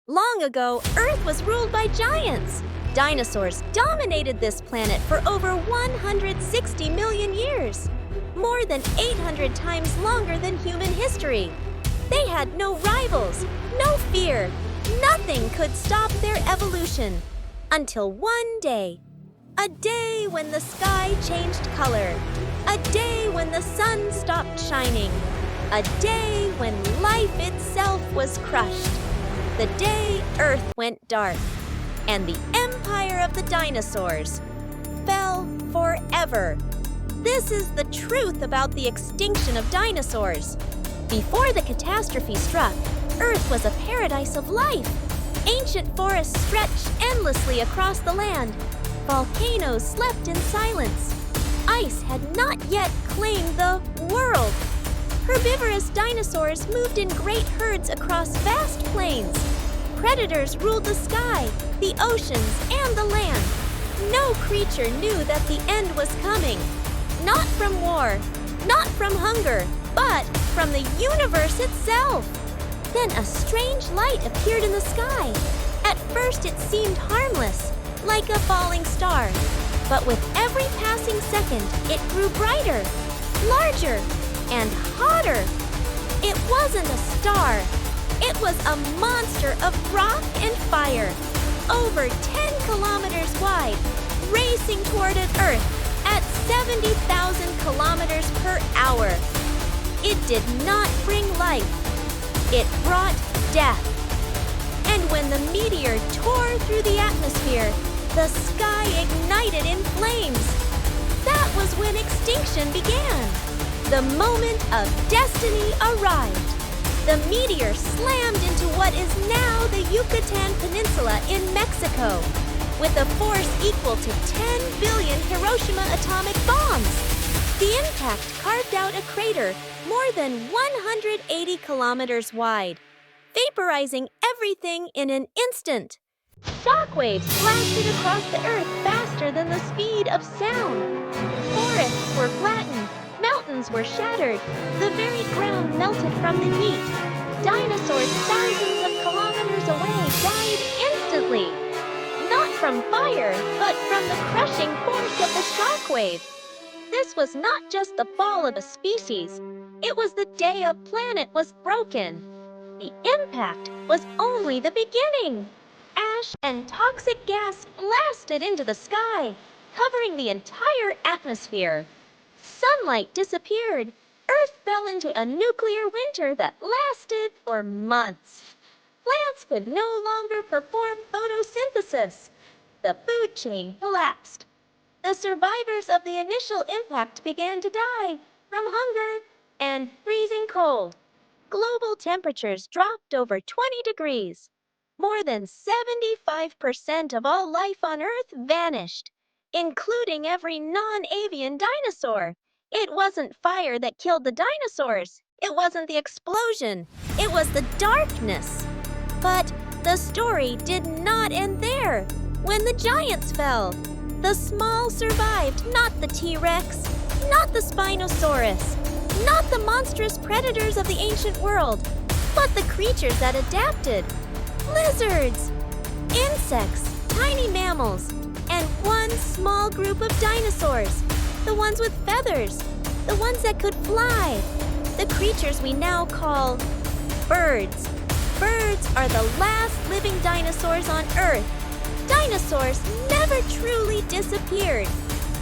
Long ago, Earth was ruled by giants. Dinosaurs dominated this planet for over 160 million years, more than 800 times longer than human history. They had no rivals, no fear. Nothing could stop their evolution. Until one day. A day when the sky changed color. A day when the sun stopped shining. A day when life itself was crushed. The day Earth went dark, and the empire of the dinosaurs fell forever. This is the truth about the extinction of dinosaurs. Before the catastrophe struck, Earth was a paradise of life. Ancient forests stretched endlessly across the land. Volcanoes slept in silence. Ice had not yet claimed the world. Herbivorous dinosaurs moved in great herds across vast plains. Predators ruled the sky, the oceans, and the land. No creature knew that the end was coming. Not from war, not from hunger, but from the universe itself. Then a strange light appeared in the sky. At first it seemed harmless, like a falling star. But with every passing second, it grew brighter, larger, and hotter. It wasn't a star. It was a monster of rock and fire, over 10 kilometers wide, racing toward an Earth at 70,000 kilometers per hour. It did not bring life. It brought death. And when the meteor tore through the atmosphere, the sky ignited in flames. That was when extinction began. The moment of destiny arrived. The meteor slammed into what is now the Yucatan Peninsula in Mexico, with a force equal to 10 billion Hiroshima atomic bombs. The impact carved out a crater more than 180 kilometers wide, vaporizing everything in an instant. Shockwaves blasted across the Earth faster than the speed of sound. Forests were flattened. Mountains were shattered. The very ground melted from the heat. Dinosaurs thousands of kilometers away died instantly. Not from fire, but from the crushing force of the shockwave. This was not just the fall of a species. It was the day a planet was broken. The impact was only the beginning. Ash and toxic gas blasted into the sky, covering the entire atmosphere. Sunlight disappeared. Earth fell into a nuclear winter that lasted for months. Plants could no longer perform photosynthesis. The food chain collapsed. The survivors of the initial impact began to die from hunger and freezing cold. Global temperatures dropped over 20 degrees. More than 75% of all life on Earth vanished, including every non-avian dinosaur. It wasn't fire that killed the dinosaurs. It wasn't the explosion. It was the darkness. But the story did not end there. When the giants fell, the small survived, not the T-Rex, not the Spinosaurus, not the monstrous predators of the ancient world, but the creatures that adapted. Lizards, insects, tiny mammals, and one small group of dinosaurs, the ones with feathers, the ones that could fly, the creatures we now call birds. Birds are the last living dinosaurs on Earth. Dinosaurs never truly disappeared.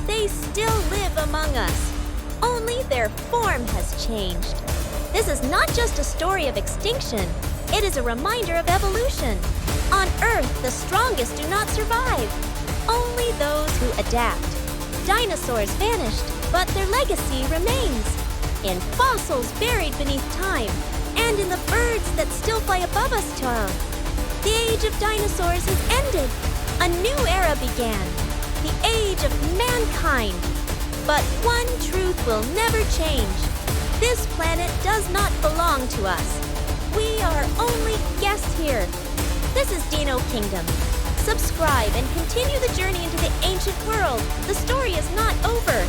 They still live among us. Only their form has changed. This is not just a story of extinction. It is a reminder of evolution. On Earth, the strongest do not survive. Only those who adapt. Dinosaurs vanished, but their legacy remains. In fossils buried beneath time, and in the birds that still fly above us tomorrow. The Age of Dinosaurs has ended. A new era began. The age of mankind. But one truth will never change. This planet does not belong to us. We are only guests here. This is Dino Kingdom. Subscribe and continue the journey into the ancient world. The story is not over.